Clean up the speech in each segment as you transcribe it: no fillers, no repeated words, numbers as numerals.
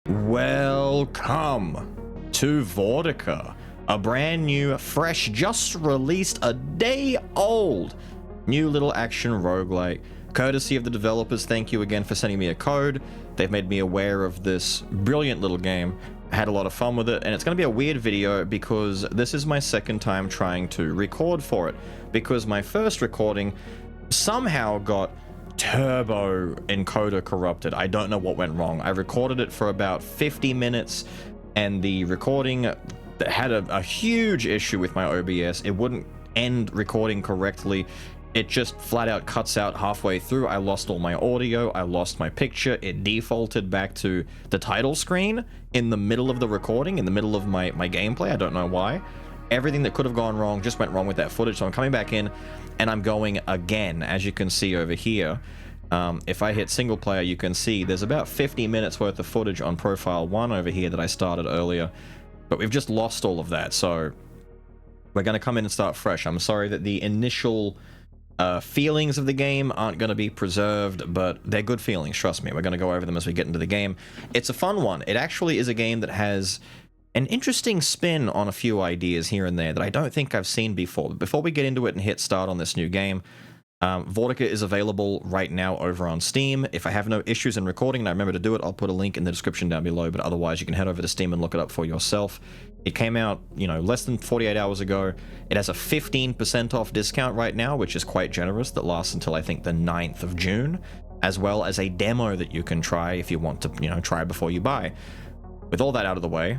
Welcome to Vortica, a brand new, fresh, just released, a day old, new little action roguelike. Courtesy of the developers, thank you again for sending me a code. They've made me aware of this brilliant little game. I had a lot of fun with it, and it's going to be a weird video because this is my second time trying to record for it, because my first recording somehow got turbo encoder corrupted. I don't know what went wrong. I recorded it for about 50 minutes, and the recording had a huge issue with my OBS. It wouldn't end recording correctly. It just flat out cuts out halfway through. I lost all my audio, I lost my picture, it defaulted back to the title screen in the middle of the recording, in the middle of my gameplay. I don't know why. Everything that could have gone wrong just went wrong with that footage, so I'm coming back in and I'm going again. As you can see over here, if I hit single player, you can see there's about 50 minutes worth of footage on profile 1 over here that I started earlier, but we've just lost all of that, so we're going to come in and start fresh. I'm sorry that the initial feelings of the game aren't going to be preserved, but they're good feelings, trust me. We're going to go over them as we get into the game. It's a fun one. It actually is a game that has an interesting spin on a few ideas here and there that I don't think I've seen before. But before we get into it and hit start on this new game, Vortica is available right now over on Steam. If I have no issues in recording and I remember to do it, I'll put a link in the description down below, but otherwise you can head over to Steam and look it up for yourself. It came out, you know, less than 48 hours ago. It has a 15% off discount right now, which is quite generous, that lasts until I think the 9th of June, as well as a demo that you can try if you want to, you know, try before you buy. With all that out of the way,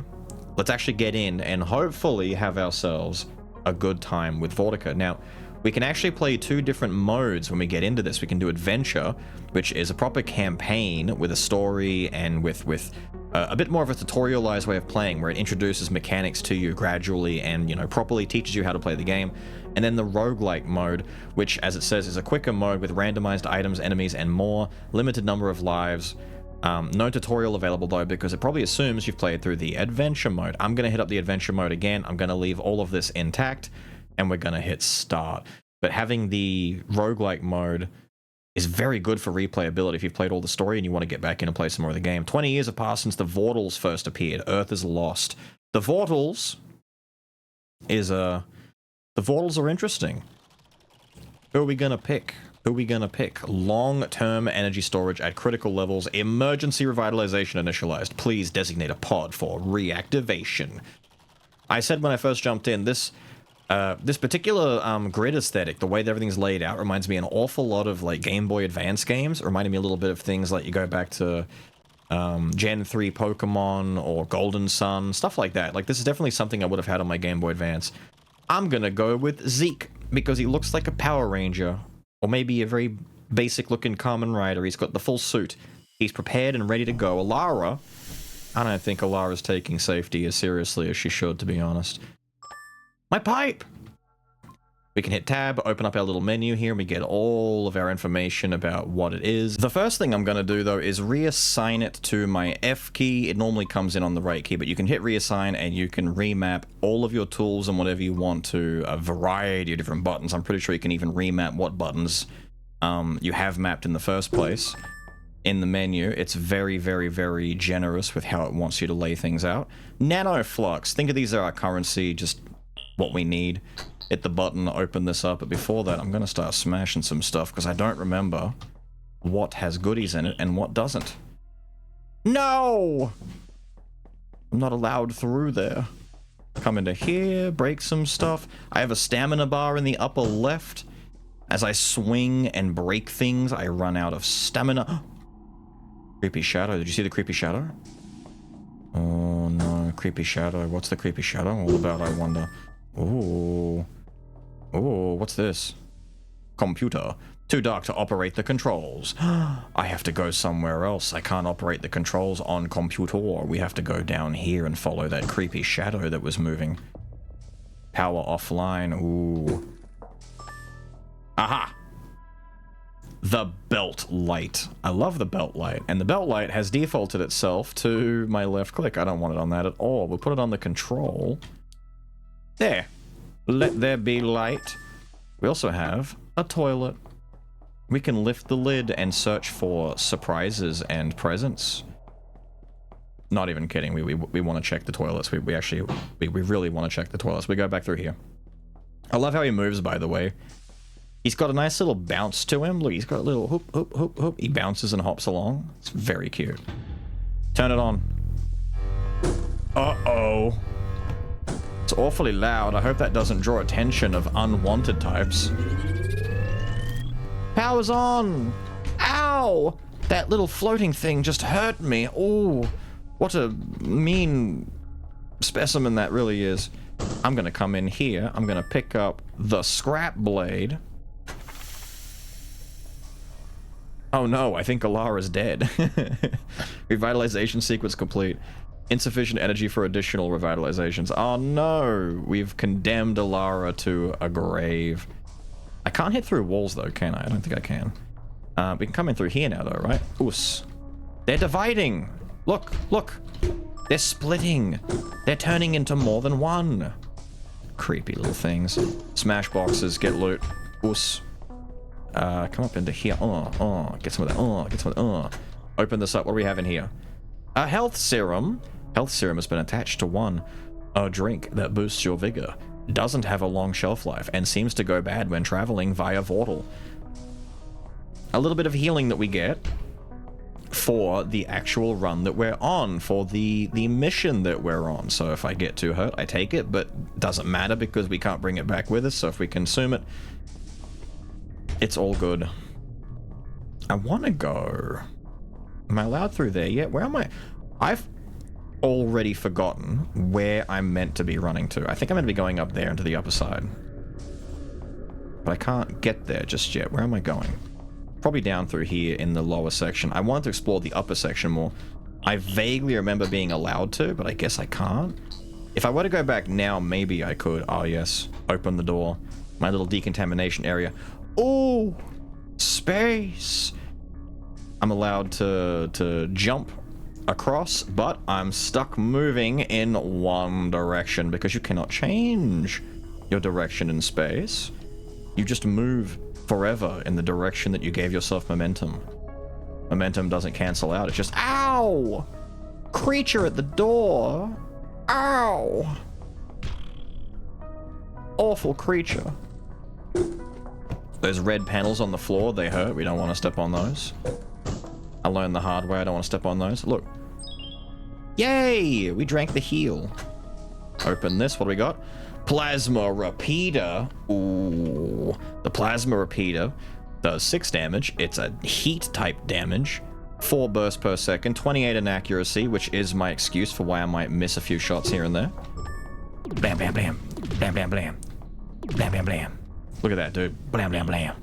let's actually get in and hopefully have ourselves a good time with Vortica. Now, we can actually play two different modes when we get into this. We can do Adventure, which is a proper campaign with a story and with a bit more of a tutorialized way of playing, where it introduces mechanics to you gradually and, you know, properly teaches you how to play the game. And then the roguelike mode, which, as it says, is a quicker mode with randomized items, enemies, and more, limited number of lives. No tutorial available though, because it probably assumes you've played through the Adventure mode. I'm going to hit up the Adventure mode again. I'm going to leave all of this intact, and we're going to hit start. But having the roguelike mode is very good for replayability if you've played all the story and you want to get back in and play some more of the game. 20 years have passed since the Vortals first appeared. Earth is lost. The Vortals the Vortals are interesting. Who are we going to pick? Who are we going to pick? Long-term energy storage at critical levels. Emergency revitalization initialized. Please designate a pod for reactivation. I said when I first jumped in, this particular grid aesthetic, the way that everything's laid out, reminds me an awful lot of like Game Boy Advance games. It reminded me a little bit of things like you go back to Gen 3 Pokemon or Golden Sun, stuff like that. Like, this is definitely something I would have had on my Game Boy Advance. I'm gonna go with Zeke because he looks like a Power Ranger, or maybe a very basic looking Kamen Rider. He's got the full suit. He's prepared and ready to go. Alara, I don't think Alara's taking safety as seriously as she should, to be honest. My pipe! We can hit tab, open up our little menu here, and we get all of our information about what it is. The first thing I'm going to do, though, is reassign it to my F key. It normally comes in on the right key, but you can hit reassign and you can remap all of your tools and whatever you want to a variety of different buttons. I'm pretty sure you can even remap what buttons you have mapped in the first place in the menu. It's very, very, very generous with how it wants you to lay things out. Nanoflux. Think of these as our currency, just what we need. Hit the button, open this up, but before that I'm gonna start smashing some stuff because I don't remember what has goodies in it and what doesn't. No! I'm not allowed through there. Come into here, break some stuff. I have a stamina bar in the upper left. As I swing and break things, I run out of stamina. Creepy shadow. Did you see the creepy shadow? Oh no, creepy shadow. What's the creepy shadow all about, I wonder? Ooh. Ooh, what's this? Computer. Too dark to operate the controls. I have to go somewhere else. I can't operate the controls on computer. We have to go down here and follow that creepy shadow that was moving. Power offline. Ooh. Aha! The belt light. I love the belt light. And the belt light has defaulted itself to my left click. I don't want it on that at all. We'll put it on the control. There. Let there be light. We also have a toilet. We can lift the lid and search for surprises and presents. Not even kidding. We want to check the toilets. We really want to check the toilets. We go back through here. I love how he moves, by the way. He's got a nice little bounce to him. Look, he's got a little hoop, hoop, hoop, hoop. He bounces and hops along. It's very cute. Turn it on. Uh-oh. It's awfully loud. I hope that doesn't draw attention of unwanted types. Power's on! Ow! That little floating thing just hurt me. Oh, what a mean specimen that really is. I'm gonna come in here. I'm gonna pick up the scrap blade. Oh no, I think Alara's dead. Revitalization sequence complete. Insufficient energy for additional revitalizations. Oh no, we've condemned Alara to a grave. I can't hit through walls though, can I? I don't think I can. We can come in through here now though, right? Oos. They're dividing! Look, look! They're splitting! They're turning into more than one! Creepy little things. Smash boxes, get loot. Oos. Come up into here. Get some of that. Get some of that. Open this up. What do we have in here? A health serum. Health serum has been attached to one. A drink that boosts your vigor. Doesn't have a long shelf life and seems to go bad when traveling via Vortal. A little bit of healing that we get for the actual run that we're on, for the mission that we're on. So if I get too hurt, I take it, but doesn't matter because we can't bring it back with us. So if we consume it, it's all good. I want to go. Am I allowed through there yet? Where am I? I've already forgotten where I'm meant to be running to. I think I'm meant to be going up there into the upper side. But I can't get there just yet. Where am I going? Probably down through here in the lower section. I wanted to explore the upper section more. I vaguely remember being allowed to, but I guess I can't. If I were to go back now, maybe I could. Oh yes, open the door. My little decontamination area. Oh, space. I'm allowed to jump across, but I'm stuck moving in one direction because you cannot change your direction in space. You just move forever in the direction that you gave yourself momentum. Momentum doesn't cancel out. It's just, ow! Creature at the door. Ow! Awful creature. Those red panels on the floor, they hurt. We don't want to step on those. I learned the hard way. I don't want to step on those. Look. Yay! We drank the heal. Open this. What do we got? Plasma repeater. Ooh. The plasma repeater does 6 damage. It's a heat type damage. 4 bursts per second. 28 in accuracy, which is my excuse for why I might miss a few shots here and there. Blam, blam, blam. Blam, blam, blam. Blam, blam, blam. Look at that, dude. Blam, blam, blam.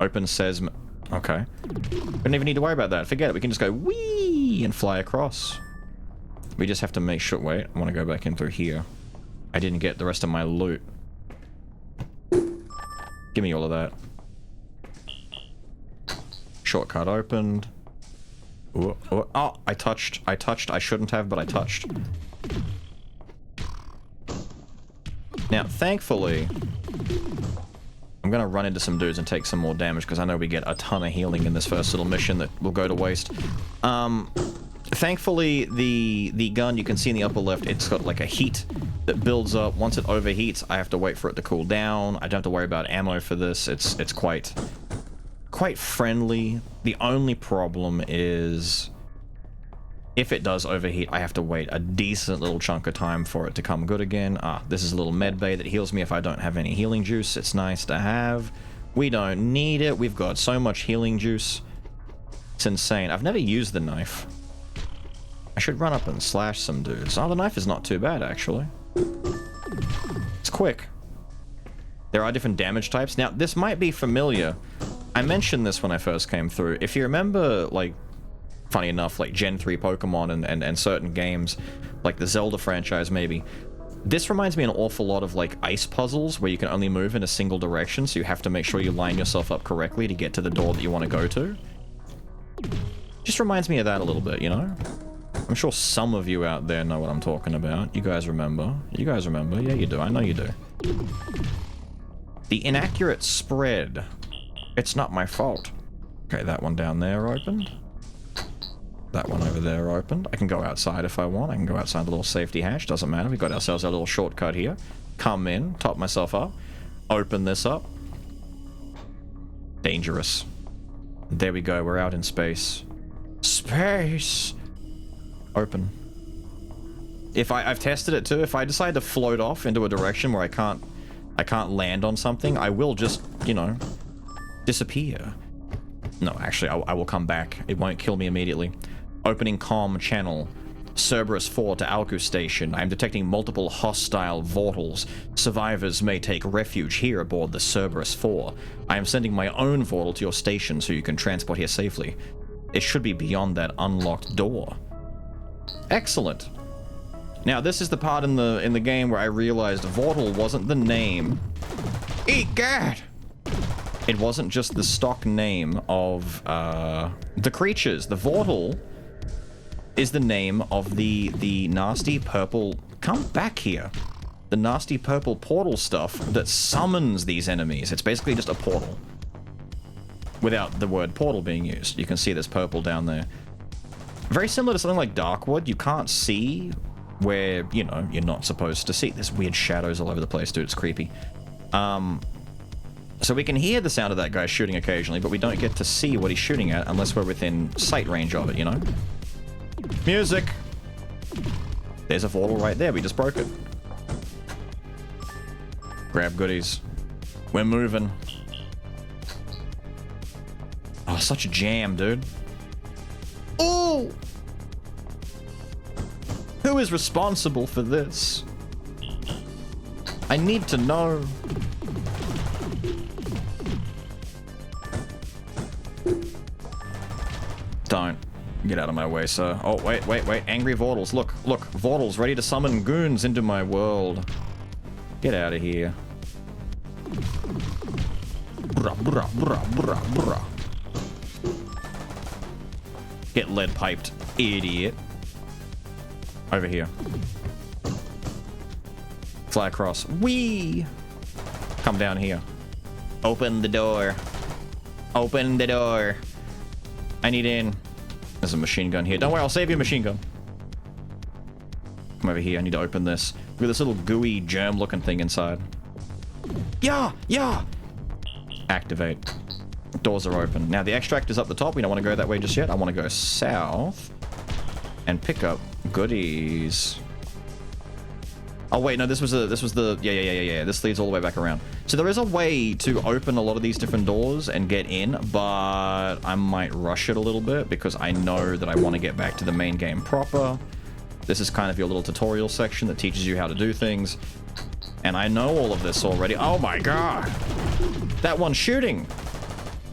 Open says... Okay. We don't even need to worry about that. Forget it. We can just go whee and fly across. We just have to make sure... Wait, I want to go back in through here. I didn't get the rest of my loot. Give me all of that. Shortcut opened. Ooh, ooh. Oh, I touched. I shouldn't have, but I touched. Now, thankfully... I'm gonna run into some dudes and take some more damage because I know we get a ton of healing in this first little mission that will go to waste. Thankfully, the gun you can see in the upper left, it's got like a heat that builds up. Once it overheats, I have to wait for it to cool down. I don't have to worry about ammo for this. It's quite friendly. The only problem is if it does overheat, I have to wait a decent little chunk of time for it to come good again. This is a little med bay that heals me if I don't have any healing juice. It's nice to have. We don't need it. We've got so much healing juice. It's insane. I've never used the knife. I should run up and slash some dudes. Oh, the knife is not too bad, actually. It's quick. There are different damage types. Now, this might be familiar. I mentioned this when I first came through. If you remember, like, funny enough, like Gen 3 Pokemon and certain games, like the Zelda franchise maybe, this reminds me an awful lot of like ice puzzles where you can only move in a single direction, so you have to make sure you line yourself up correctly to get to the door that you want to go to. Just reminds me of that a little bit, you know? I'm sure some of you out there know what I'm talking about. You guys remember? You guys remember? Yeah, you do. I know you do. The inaccurate spread It's not my fault. Okay, that one down there opened. That one over there opened. I can go outside if I want. I can go outside the little safety hatch. Doesn't matter. We got ourselves a little shortcut here. Come in, top myself up. Open this up. Dangerous. There we go. We're out in space. Space! Open. If I've tested it too. If I decide to float off into a direction where I can't land on something, I will just, you know, disappear. No, actually, I will come back. It won't kill me immediately. Opening comm channel. Cerberus 4 to Alku Station. I am detecting multiple hostile Vortals. Survivors may take refuge here aboard the Cerberus 4. I am sending my own Vortal to your station so you can transport here safely. It should be beyond that unlocked door. Excellent. Now, this is the part in the game where I realized Vortal wasn't the name. Egad! It wasn't just the stock name of the creatures. The Vortal is the name of the nasty purple... Come back here. The nasty purple portal stuff that summons these enemies. It's basically just a portal. Without the word portal being used. You can see this purple down there. Very similar to something like Darkwood. You can't see where, you know, you're not supposed to see. There's weird shadows all over the place, dude. It's creepy. So we can hear the sound of that guy shooting occasionally, but we don't get to see what he's shooting at unless we're within sight range of it, you know? Music! There's a Vortal right there. We just broke it. Grab goodies. We're moving. Oh, such a jam, dude. Oh! Who is responsible for this? I need to know. Don't. Get out of my way, sir. Oh, wait. Angry Vortals. Look. Vortals ready to summon goons into my world. Get out of here. Get lead piped, idiot. Over here. Fly across. Whee! Come down here. Open the door. Open the door. I need in. There's a machine gun here. Don't worry, I'll save you a machine gun. Come over here. I need to open this. Look at this little gooey germ-looking thing inside. Yeah! Activate. Doors are open. Now, the extract is up the top. We don't want to go that way just yet. I want to go south and pick up goodies. Oh, wait, no, this was the... Yeah. This leads all the way back around. So there is a way to open a lot of these different doors and get in, but I might rush it a little bit because I know that I want to get back to the main game proper. This is kind of your little tutorial section that teaches you how to do things. And I know all of this already. Oh my god! That one's shooting!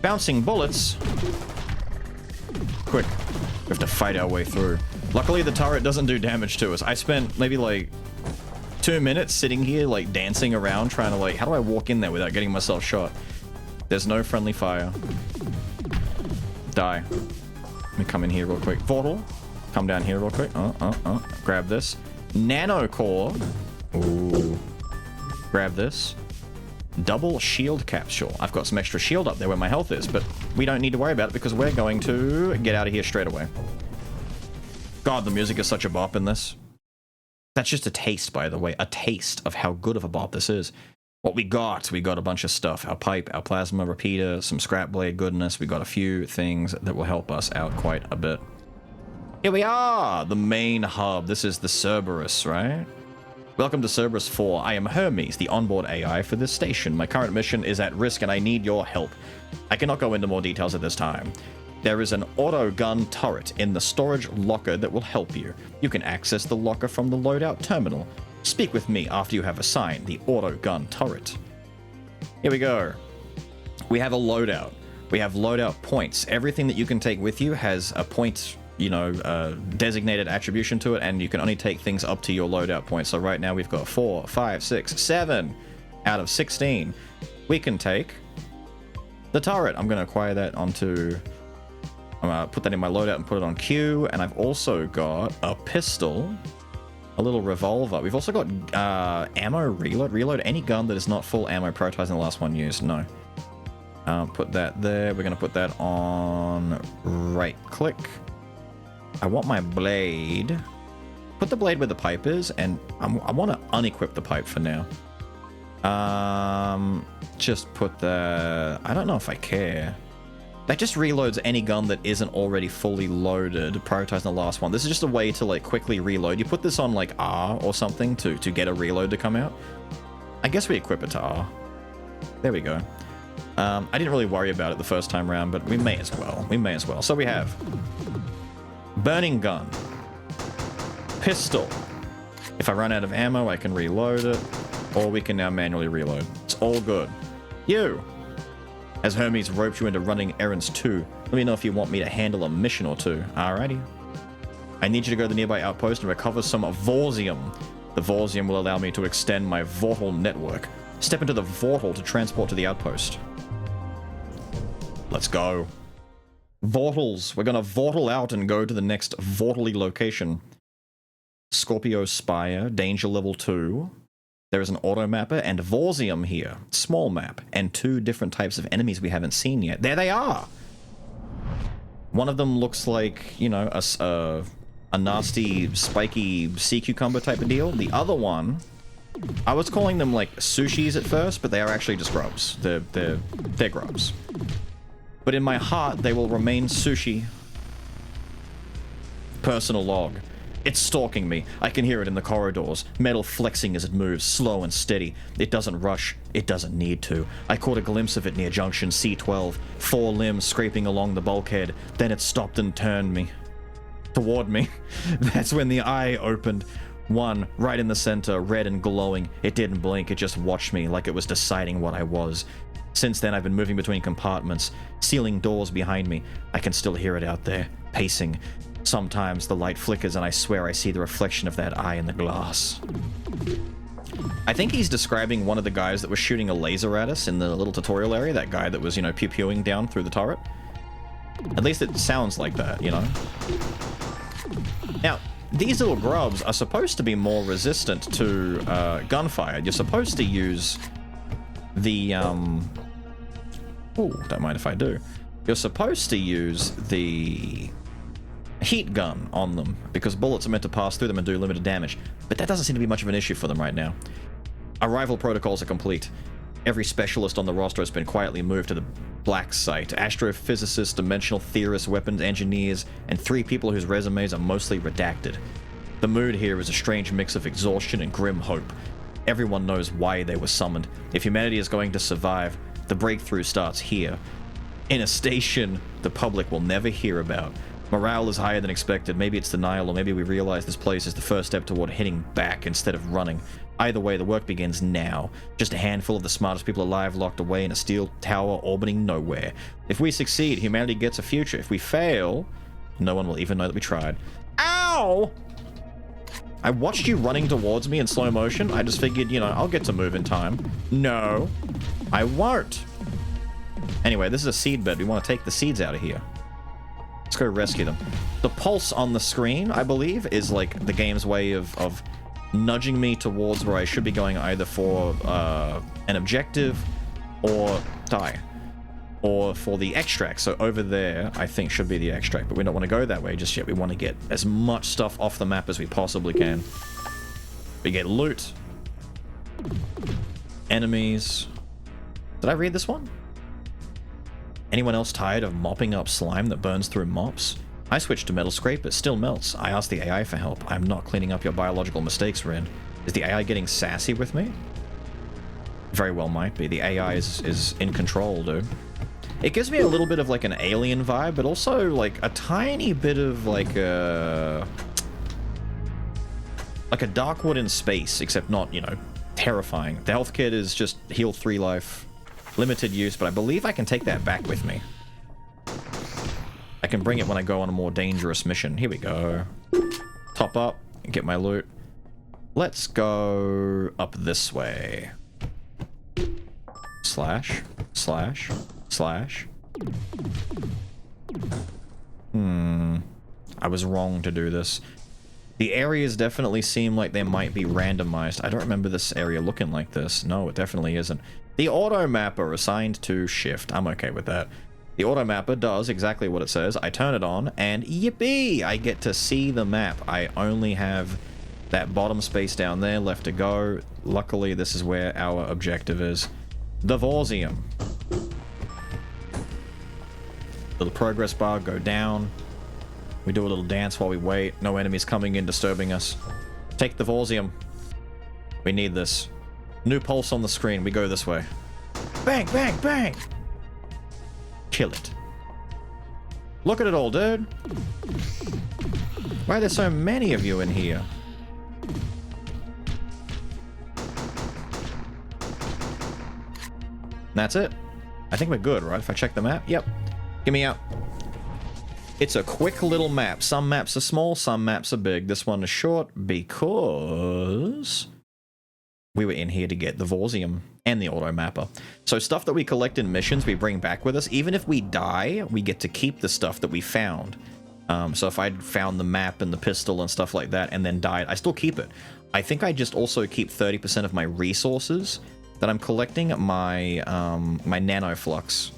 Bouncing bullets. Quick. We have to fight our way through. Luckily, the turret doesn't do damage to us. I spent maybe like 2 minutes sitting here, like, dancing around, trying to, like, how do I walk in there without getting myself shot? There's no friendly fire. Die. Let me come in here real quick. Vortal. Come down here real quick. Grab this. Nano core. Ooh. Grab this. Double shield capsule. I've got some extra shield up there where my health is, but we don't need to worry about it because we're going to get out of here straight away. God, the music is such a bop in this. That's just a taste, by the way. A taste of how good of a bop this is. What we got a bunch of stuff. Our pipe, our plasma repeater, some scrap blade goodness. We got a few things that will help us out quite a bit. Here we are! The main hub. This is the Cerberus, right? Welcome to Cerberus 4. I am Hermes, the onboard AI for this station. My current mission is at risk and I need your help. I cannot go into more details at this time. There is an auto gun turret in the storage locker that will help you. You can access the locker from the loadout terminal. Speak with me after you have assigned the auto gun turret. Here we go. We have a loadout. We have loadout points. Everything that you can take with you has a point, you know, designated attribution to it, and you can only take things up to your loadout point. So right now we've got 4, 5, 6, 7 out of 16. We can take the turret. I'm going to acquire that onto... I'm going to put that in my loadout and put it on Q. And I've also got a pistol, a little revolver. We've also got ammo reload. Reload any gun that is not full ammo prioritizing the last one used. No. Put that there. We're going to put that on right click. I want my blade. Put the blade where the pipe is, and I want to unequip the pipe for now. Just put the... I don't know if I care. That just reloads any gun that isn't already fully loaded, prioritizing the last one. This is just a way to, like, quickly reload. You put this on, like, R or something to get a reload to come out. I guess we equip it to R. There we go. I didn't really worry about it the first time around, but we may as well. We may as well. So we have burning gun, pistol. If I run out of ammo, I can reload it, or we can now manually reload. It's all good. You! Has Hermes roped you into running errands too? Let me know if you want me to handle a mission or two. Alrighty. I need you to go to the nearby outpost and recover some Vortium. The Vortium will allow me to extend my Vortal network. Step into the Vortal to transport to the outpost. Let's go. Vortals. We're gonna Vortal out and go to the next Vortally location. Scorpio Spire, Danger Level 2. There is an auto mapper and Vortium here. Small map. And 2 different types of enemies we haven't seen yet. There they are! One of them looks like, you know, a nasty, spiky sea cucumber type of deal. The other one, I was calling them like sushis at first, but they are actually just grubs. They're grubs. But in my heart, they will remain sushi. Personal log. It's stalking me. I can hear it in the corridors. Metal flexing as it moves, slow and steady. It doesn't rush. It doesn't need to. I caught a glimpse of it near junction C12. 4 limbs scraping along the bulkhead. Then it stopped and turned me. Toward me. That's when the eye opened. One, right in the center, red and glowing. It didn't blink. It just watched me like it was deciding what I was. Since then, I've been moving between compartments, sealing doors behind me. I can still hear it out there, pacing. Sometimes the light flickers and I swear I see the reflection of that eye in the glass. I think he's describing one of the guys that was shooting a laser at us in the little tutorial area, that guy that was, you know, pew-pewing down through the turret. At least it sounds like that, you know? Now, these little grubs are supposed to be more resistant to gunfire. You're supposed to use the, ooh, don't mind if I do. You're supposed to use the heat gun on them, because bullets are meant to pass through them and do limited damage. But that doesn't seem to be much of an issue for them right now. Arrival protocols are complete. Every specialist on the roster has been quietly moved to the black site. Astrophysicists, dimensional theorists, weapons engineers, and 3 people whose resumes are mostly redacted. The mood here is a strange mix of exhaustion and grim hope. Everyone knows why they were summoned. If humanity is going to survive, the breakthrough starts here. In a station the public will never hear about. Morale is higher than expected. Maybe it's denial, or maybe we realize this place is the first step toward hitting back instead of running. Either way, the work begins now. Just a handful of the smartest people alive locked away in a steel tower orbiting nowhere. If we succeed, humanity gets a future. If we fail, no one will even know that we tried. Ow! I watched you running towards me in slow motion. I just figured, you know, I'll get to move in time. No, I won't. Anyway, this is a seed bed. We want to take the seeds out of here. Let's go rescue them. The pulse on the screen, I believe, is like the game's way of nudging me towards where I should be going, either for an objective or die. Or for the extract. So over there, I think, should be the extract. But we don't want to go that way just yet. We want to get as much stuff off the map as we possibly can. We get loot. Enemies. Did I read this one? Anyone else tired of mopping up slime that burns through mops? I switched to metal scrape, it still melts. I asked the AI for help. I'm not cleaning up your biological mistakes, Ren. Is the AI getting sassy with me? Very well might be. The AI is in control, dude. It gives me a little bit of like an alien vibe, but also like a tiny bit of like a Darkwood in space, except not, you know, terrifying. The health kit is just heal 3 life. Limited use, but I believe I can take that back with me. I can bring it when I go on a more dangerous mission. Here we go. Top up and get my loot. Let's go up this way. Slash, slash, slash. I was wrong to do this. The areas definitely seem like they might be randomized. I don't remember this area looking like this. No, it definitely isn't. The auto mapper assigned to shift. I'm okay with that. The auto mapper does exactly what it says. I turn it on and yippee! I get to see the map. I only have that bottom space down there left to go. Luckily, this is where our objective is. The Vortium. Little progress bar, go down. We do a little dance while we wait. No enemies coming in disturbing us. Take the Vortium. We need this. New pulse on the screen. We go this way. Bang, bang, bang! Kill it. Look at it all, dude. Why are there so many of you in here? That's it. I think we're good, right? If I check the map? Yep. Get me out. It's a quick little map. Some maps are small, some maps are big. This one is short because we were in here to get the Vortium and the auto mapper. So stuff that we collect in missions, we bring back with us. Even if we die, we get to keep the stuff that we found. So if I'd found the map and the pistol and stuff like that and then died, I still keep it. I think I just also keep 30% of my resources that I'm collecting. My my nano flux.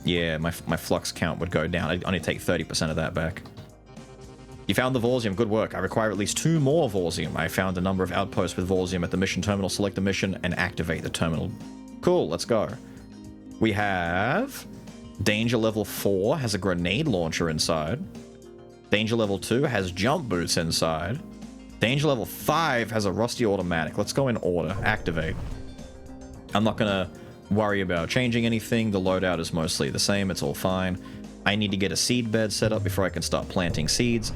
Yeah, my flux count would go down. I'd only take 30% of that back. You found the Vortium. Good work. I require at least 2 more Vortium. I found a number of outposts with Vortium at the mission terminal. Select the mission and activate the terminal. Cool, let's go. We have... Danger level 4 has a grenade launcher inside. Danger level 2 has jump boots inside. Danger level 5 has a rusty automatic. Let's go in order. Activate. I'm not gonna worry about changing anything. The loadout is mostly the same. It's all fine. I need to get a seed bed set up before I can start planting seeds.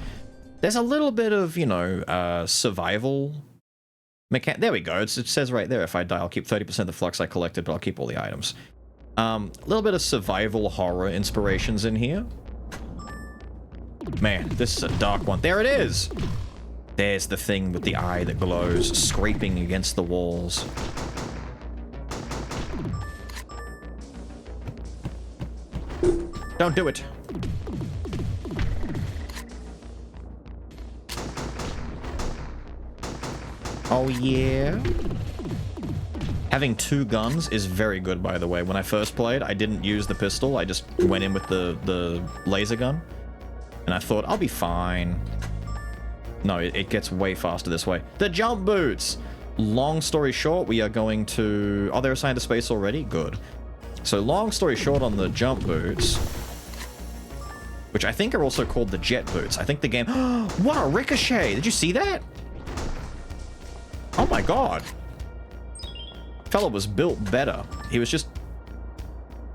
There's a little bit of, you know, survival there we go. It says right there, if I die, I'll keep 30% of the flux I collected, but I'll keep all the items. A little bit of survival horror inspirations in here. Man, this is a dark one. There it is! There's the thing with the eye that glows, scraping against the walls. Don't do it. Oh yeah. Having 2 guns is very good, by the way. When I first played, I didn't use the pistol. I just went in with the laser gun. And I thought, I'll be fine. No, it gets way faster this way. The jump boots! Long story short, we are going to... Oh, they're assigned to space already? Good. So long story short on the jump boots... Which I think are also called the jet boots. I think the game... What a ricochet! Did you see that? Oh my god. Fella was built better. He was just...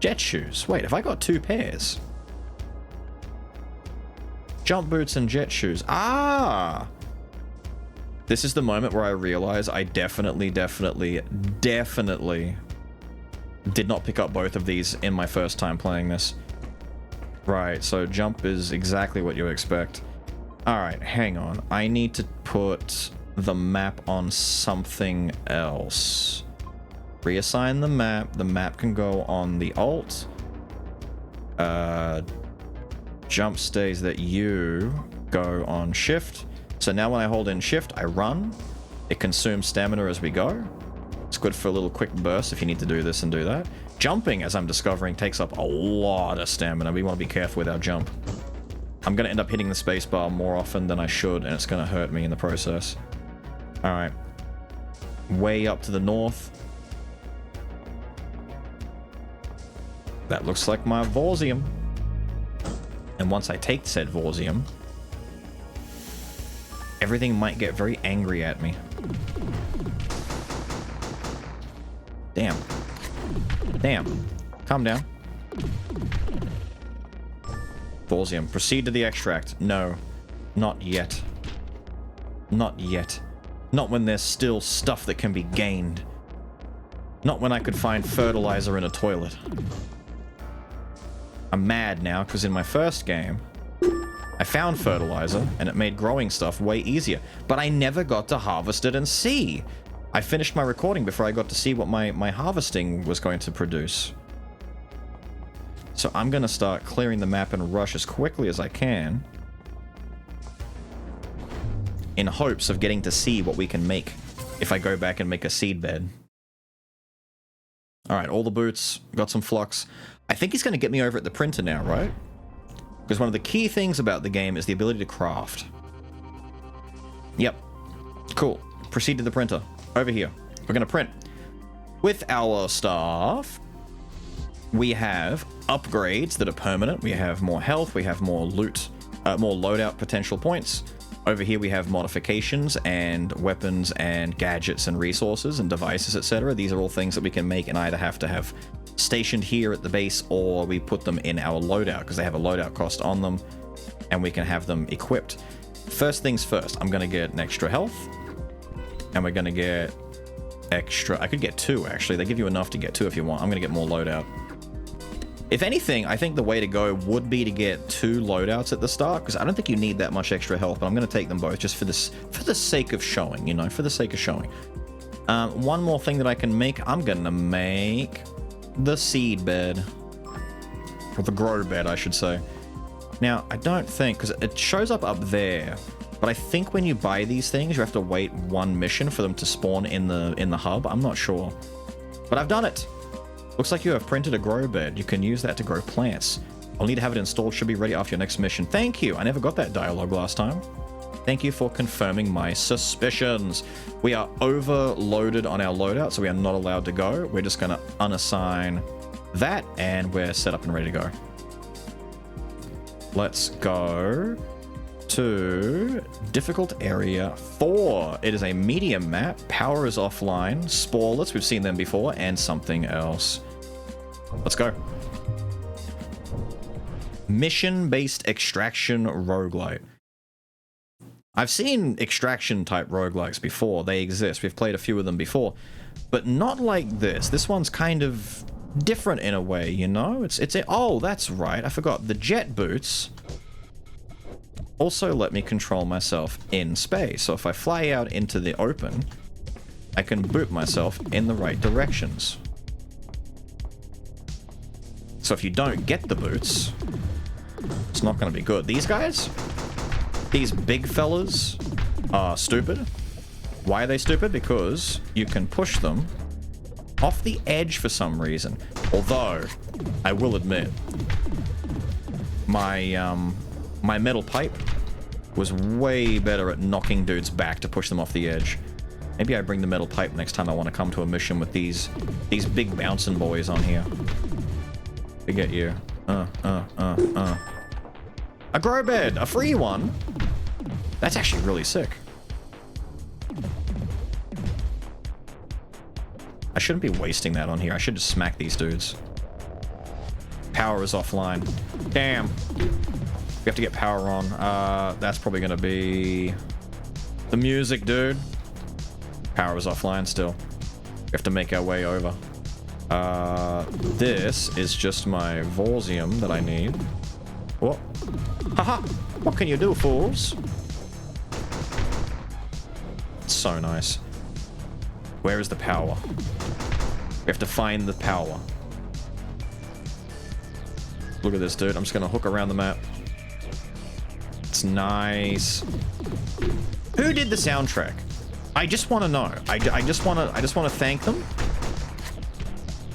Jet shoes. Wait, have I got 2 pairs? Jump boots and jet shoes. Ah! This is the moment where I realize I definitely did not pick up both of these in my first time playing this. Right, so jump is exactly what you expect. Alright, hang on. I need to put the map on something else. Reassign the map. The map can go on the alt. Jump stays that you go on shift. So now when I hold in shift, I run. It consumes stamina as we go. It's good for a little quick burst if you need to do this and do that. Jumping, as I'm discovering, takes up a lot of stamina. We want to be careful with our jump. I'm going to end up hitting the spacebar more often than I should, and it's going to hurt me in the process. Alright. Way up to the north. That looks like my Vortium. And once I take said Vortium, everything might get very angry at me. Damn. Damn. Calm down. Vortium. Proceed to the extract. No. Not yet. Not yet. Not when there's still stuff that can be gained. Not when I could find fertilizer in a toilet. I'm mad now, because in my first game, I found fertilizer, and it made growing stuff way easier. But I never got to harvest it and see. I finished my recording before I got to see what my harvesting was going to produce. So I'm going to start clearing the map and rush as quickly as I can, in hopes of getting to see what we can make if I go back and make a seed bed. All right, all the boots, got some flux. I think he's going to get me over at the printer now, right? Because one of the key things about the game is the ability to craft. Yep. Cool. Proceed to the printer. Over here. We're going to print. With our stuff, we have upgrades that are permanent. We have more health. We have more loot, more loadout potential points. Over here we have modifications and weapons and gadgets and resources and devices, etc. These are all things that we can make and either have to have stationed here at the base or we put them in our loadout because they have a loadout cost on them and we can have them equipped. First things first, I'm going to get an extra health and we're going to get extra... I could get 2 actually. They give you enough to get 2 if you want. I'm going to get more loadout. If anything, I think the way to go would be to get 2 loadouts at the start, because I don't think you need that much extra health, but I'm going to take them both just for the sake of showing, you know, for the sake of showing. One more thing that I can make, I'm going to make the seed bed. Or the grow bed, I should say. Now, I don't think, because it shows up there, but I think when you buy these things, you have to wait 1 mission for them to spawn in the hub. I'm not sure. But I've done it. Looks like you have printed a grow bed. You can use that to grow plants. I'll need to have it installed. Should be ready after your next mission. Thank you. I never got that dialogue last time. Thank you for confirming my suspicions. We are overloaded on our loadout, so we are not allowed to go. We're just going to unassign that, and we're set up and ready to go. Let's go to difficult area 4. It is a medium map. Power is offline. Sporeless, we've seen them before, and something else. Let's go. Mission-based extraction roguelite. I've seen extraction-type roguelikes before. They exist. We've played a few of them before. But not like this. This one's kind of different in a way, you know? Oh, that's right. I forgot. The jet boots also let me control myself in space. So if I fly out into the open, I can boot myself in the right directions. So if you don't get the boots, it's not going to be good. These guys, these big fellas, are stupid. Why are they stupid? Because you can push them off the edge for some reason. Although, I will admit, my metal pipe was way better at knocking dudes back to push them off the edge. Maybe I bring the metal pipe next time I want to come to a mission with these big bouncing boys on here. Forget you. A grow bed! A free one! That's actually really sick. I shouldn't be wasting that on here. I should just smack these dudes. Power is offline. Damn. We have to get power on. That's probably going to be the music, dude. Power is offline still. We have to make our way over. This is just my Vortium that I need. What? Haha! What can you do, fools? So nice. Where is the power? We have to find the power. Look at this, dude. I'm just gonna hook around the map. It's nice. Who did the soundtrack? I just want to know. I just want to thank them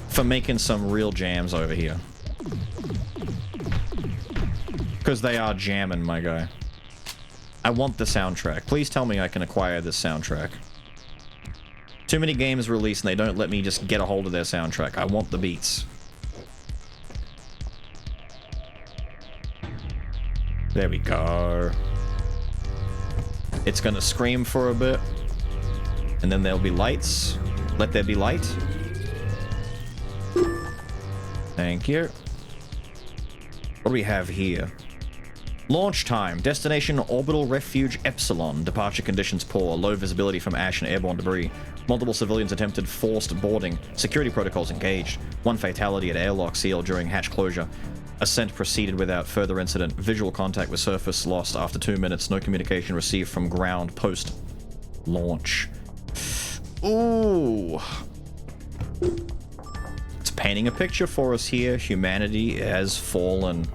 for making some real jams over here. Because they are jamming, my guy. I want the soundtrack. Please tell me I can acquire this soundtrack. Too many games release and they don't let me just get a hold of their soundtrack. I want the beats. There we go. It's gonna scream for a bit. And then there'll be lights. Let there be light. Thank you. What do we have here? Launch time. Destination Orbital Refuge Epsilon. Departure conditions poor. Low visibility from ash and airborne debris. Multiple civilians attempted forced boarding. Security protocols engaged. 1 fatality at airlock seal during hatch closure. Ascent proceeded without further incident. Visual contact with surface lost after 2 minutes. No communication received from ground post launch. Ooh. It's painting a picture for us here. Humanity has fallen.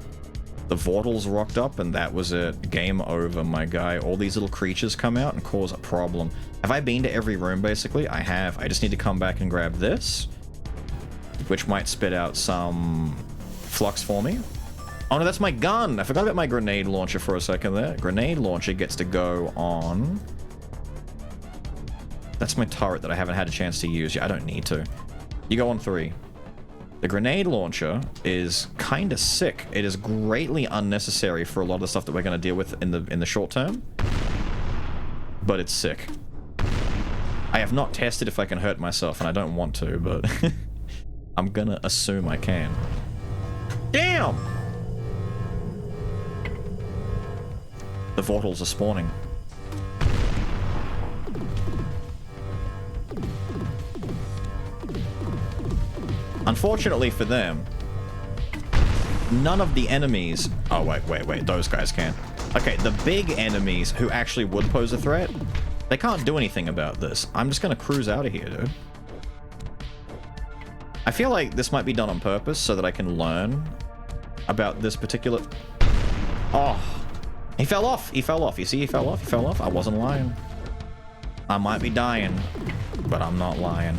The Vortals rocked up and that was it. Game over, my guy. All these little creatures come out and cause a problem. Have I been to every room, basically? I have. I just need to come back and grab this. which might spit out some flux for me. Oh no, that's my gun. I forgot about my grenade launcher for a second there. Grenade launcher gets to go on... That's my turret that I haven't had a chance to use yet. I don't need to. You go on 3. The grenade launcher is kind of sick. It is greatly unnecessary for a lot of the stuff that we're going to deal with in the short term. But it's sick. I have not tested if I can hurt myself, and I don't want to, but I'm gonna assume I can. Damn! The Vortals are spawning. Unfortunately for them, none of the enemies... Oh, wait, those guys can. Okay, the big enemies who actually would pose a threat, they can't do anything about this. I'm just gonna cruise out of here, dude. I feel like this might be done on purpose so that I can learn about this particular... Oh, he fell off. He fell off. You see, he fell off. He fell off. I wasn't lying. I might be dying, but I'm not lying.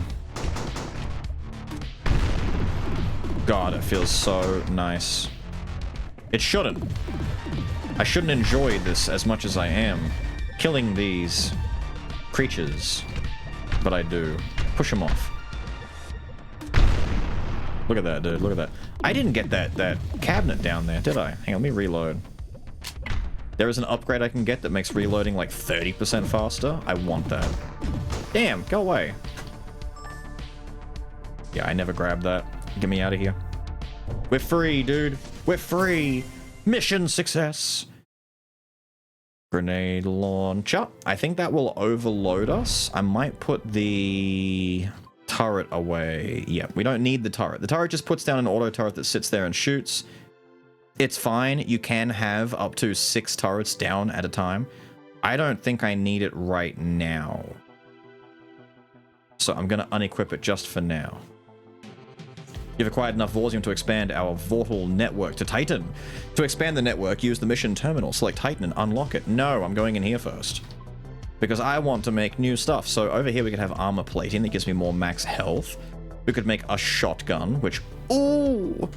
God, it feels so nice. It shouldn't. I shouldn't enjoy this as much as I am. Killing these creatures. But I do. Push them off. Look at that, dude. Look at that. I didn't get that cabinet down there, did I? Hang on, let me reload. There is an upgrade I can get that makes reloading like 30% faster. I want that. Damn, go away. Yeah, I never grabbed that. Get me out of here. We're free, dude. We're free. Mission success. Grenade launcher. I think that will overload us. I might put the turret away. Yeah, we don't need the turret. The turret just puts down an auto turret that sits there and shoots. It's fine. You can have up to 6 turrets down at a time. I don't think I need it right now. So I'm going to unequip it just for now. You've acquired enough Vortium to expand our Vortal network to Titan. To expand the network, use the mission terminal. Select Titan and unlock it. No, I'm going in here first. Because I want to make new stuff. So over here we could have armor plating that gives me more max health. We could make a shotgun, which... Ooh!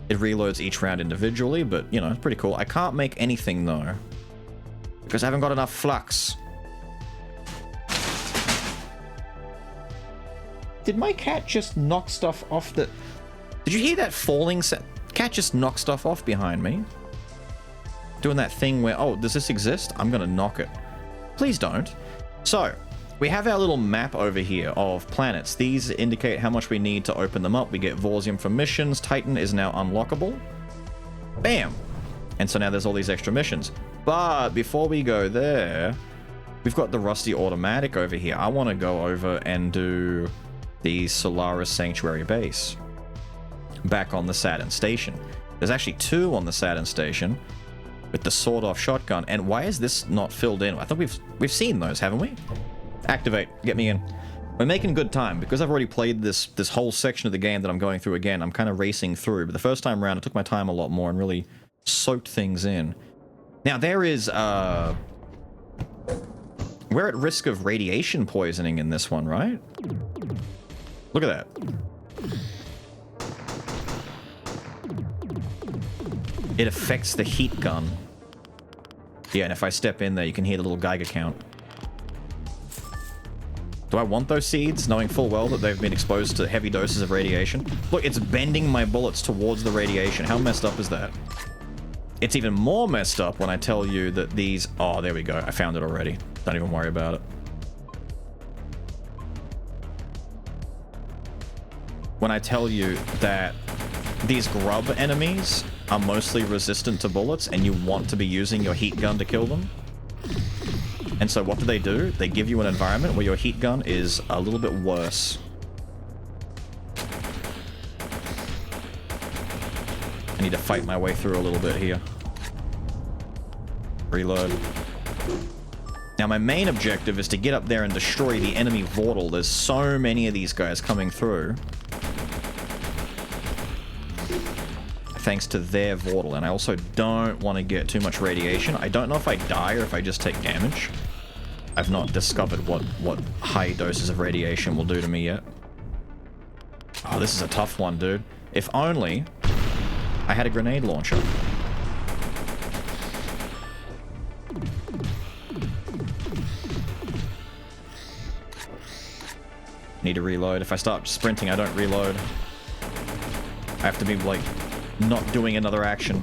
It reloads each round individually, but, you know, it's pretty cool. I can't make anything, though. Because I haven't got enough flux. Did my cat just knock stuff off the... Did you hear that falling sound? Cat just knocked stuff off behind me. Doing that thing where, oh, does this exist? I'm gonna knock it. Please don't. So, we have our little map over here of planets. These indicate how much we need to open them up. We get Vortium from missions. Titan is now unlockable. Bam! And so now there's all these extra missions. But before we go there, we've got the Rusty Automatic over here. I want to go over and do the Solaris Sanctuary base. Back on the Saturn station. There's actually 2 on the Saturn station with the sawed-off shotgun. And why is this not filled in? I thought we've seen those, haven't we? Activate. Get me in. We're making good time. Because I've already played this whole section of the game that I'm going through again, I'm kind of racing through. But the first time around, I took my time a lot more and really soaked things in. Now, there is... We're at risk of radiation poisoning in this one, right? Look at that. It affects the heat gun. Yeah, and if I step in there, you can hear the little Geiger count. Do I want those seeds, knowing full well that they've been exposed to heavy doses of radiation? Look, it's bending my bullets towards the radiation. How messed up is that? It's even more messed up when I tell you that these... Oh, there we go. I found it already. Don't even worry about it. When I tell you that these grub enemies are mostly resistant to bullets and you want to be using your heat gun to kill them. And so what do? They give you an environment where your heat gun is a little bit worse. I need to fight my way through a little bit here. Reload. Now my main objective is to get up there and destroy the enemy Vortal. There's so many of these guys coming through. Thanks to their Vortal, and I also don't want to get too much radiation. I don't know if I die or if I just take damage. I've not discovered what high doses of radiation will do to me yet. Oh, this is a tough one, dude. If only I had a grenade launcher. Need to reload. If I start sprinting, I don't reload. I have to be, like, not doing another action.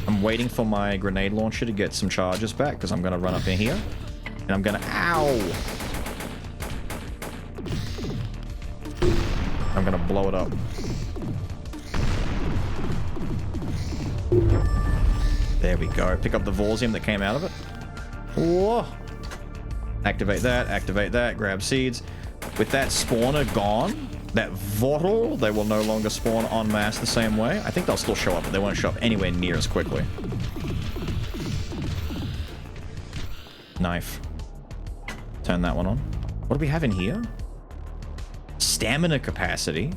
I'm waiting for my grenade launcher to get some charges back, because I'm going to run up in here. And I'm going to... Ow! I'm going to blow it up. There we go. Pick up the Vortium that came out of it. Whoa! Activate that, grab seeds. With that spawner gone, that Vortal, they will no longer spawn en masse the same way. I think they'll still show up, but they won't show up anywhere near as quickly. Knife. Turn that one on. What do we have in here? Stamina capacity.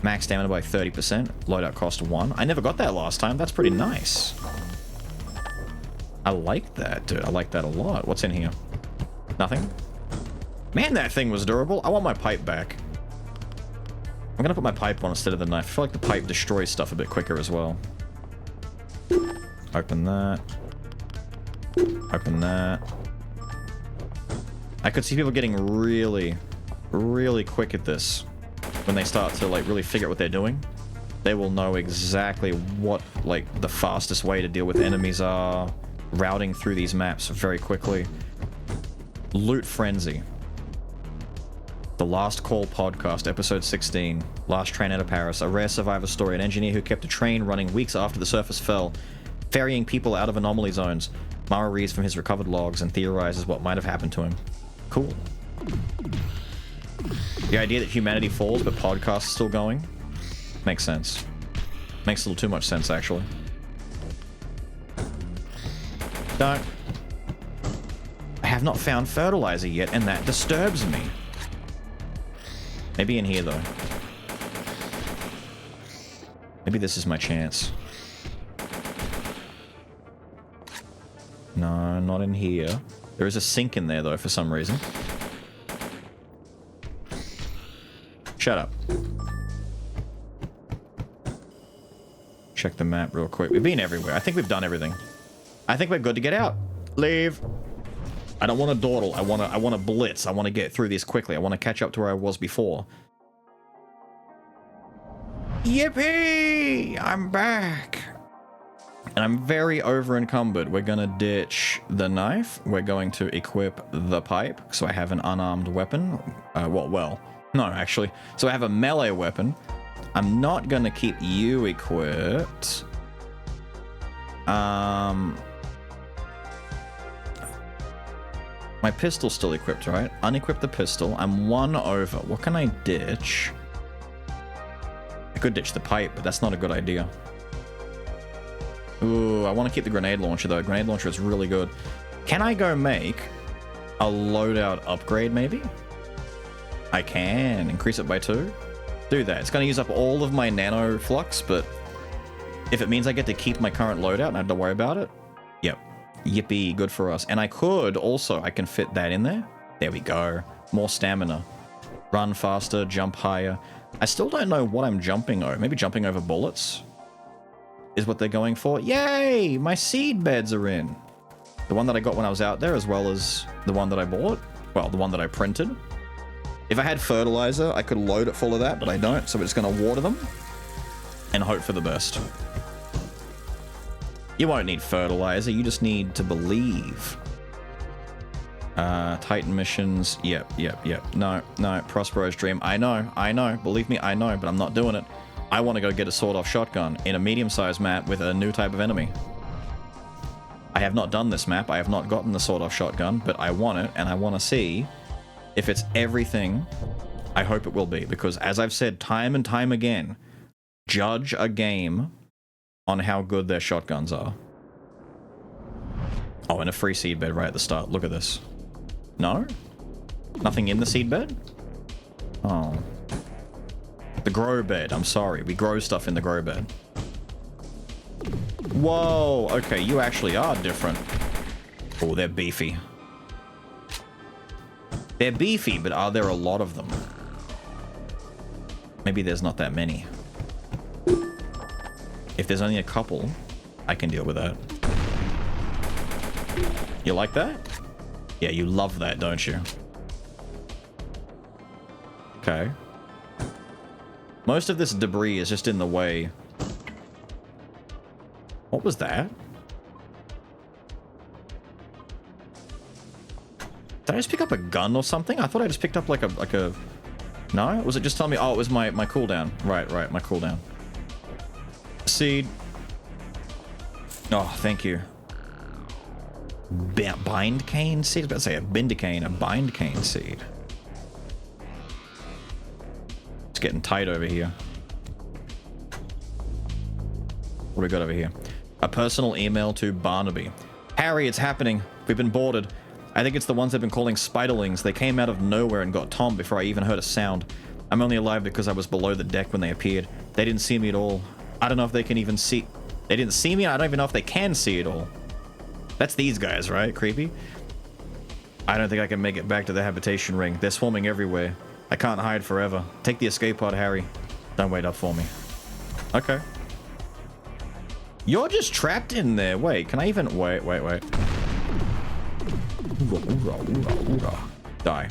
Max stamina by 30%. Loadout cost 1. I never got that last time. That's pretty nice. I like that, dude. I like that a lot. What's in here? Nothing? Man, that thing was durable. I want my pipe back. I'm gonna put my pipe on instead of the knife. I feel like the pipe destroys stuff a bit quicker as well. Open that. Open that. I could see people getting really, really quick at this. When they start to, like, really figure out what they're doing. They will know exactly what, like, the fastest way to deal with enemies are. Routing through these maps very quickly. Loot Frenzy. The Last Call podcast, episode 16. Last train out of Paris. A rare survivor story. An engineer who kept a train running weeks after the surface fell, ferrying people out of anomaly zones. Mara reads from his recovered logs and theorizes what might have happened to him. Cool. The idea that humanity falls, but podcasts still going, makes sense. Makes a little too much sense, actually. Don't. I have not found fertilizer yet, and that disturbs me. Maybe in here, though. Maybe this is my chance. No, not in here. There is a sink in there, though, for some reason. Shut up. Check the map real quick. We've been everywhere. I think we've done everything. I think we're good to get out. Leave. I don't want to dawdle. I want to blitz. I want to get through this quickly. I want to catch up to where I was before. Yippee! I'm back. And I'm very over encumbered. We're going to ditch the knife. We're going to equip the pipe. So I have an unarmed weapon. Well, no, actually. So I have a melee weapon. I'm not going to keep you equipped. My pistol's still equipped, right? Unequip the pistol. I'm 1 over. What can I ditch? I could ditch the pipe, but that's not a good idea. Ooh, I want to keep the grenade launcher, though. Grenade launcher is really good. Can I go make a loadout upgrade, maybe? I can. Increase it by 2. Do that. It's going to use up all of my nano flux, but if it means I get to keep my current loadout and I don't have to worry about it, yep. Yippee, good for us. And I could also, I can fit that in there. There we go. More stamina. Run faster, jump higher. I still don't know what I'm jumping over. Maybe jumping over bullets is what they're going for. Yay! My seed beds are in. The one that I got when I was out there, as well as the one that I bought. Well, the one that I printed. If I had fertilizer, I could load it full of that, but I don't, so we're just going to water them and hope for the best. You won't need fertilizer, you just need to believe. Titan missions, yep. No, Prospero's dream. I know, believe me, I know, but I'm not doing it. I want to go get a sawed-off shotgun in a medium-sized map with a new type of enemy. I have not done this map, I have not gotten the sawed-off shotgun, but I want it, and I want to see if it's everything I hope it will be, because as I've said time and time again, judge a game on how good their shotguns are. Oh, and a free seed bed right at the start. Look at this. No? Nothing in the seed bed? Oh. The grow bed. I'm sorry. We grow stuff in the grow bed. Whoa. Okay, you actually are different. Oh, they're beefy. They're beefy, but are there a lot of them? Maybe there's not that many. If there's only a couple, I can deal with that. You like that? Yeah, you love that, don't you? Okay. Most of this debris is just in the way. What was that? Did I just pick up a gun or something? I thought I just picked up like a... No? Was it just telling me? Oh, it was my cooldown. Right, my cooldown. Seed. Oh, thank you. Bind cane seed? I was about to say a bindicane, a bind cane seed. It's getting tight over here. What do we got over here? A personal email to Barnaby. Harry, it's happening. We've been boarded. I think it's the ones they've been calling spiderlings. They came out of nowhere and got Tom before I even heard a sound. I'm only alive because I was below the deck when they appeared. They didn't see me at all. I don't know if they can even see... They didn't see me? I don't even know if they can see at all. That's these guys, right? Creepy? I don't think I can make it back to the habitation ring. They're swarming everywhere. I can't hide forever. Take the escape pod, Harry. Don't wait up for me. Okay. You're just trapped in there. Wait, can I even... Wait. Die.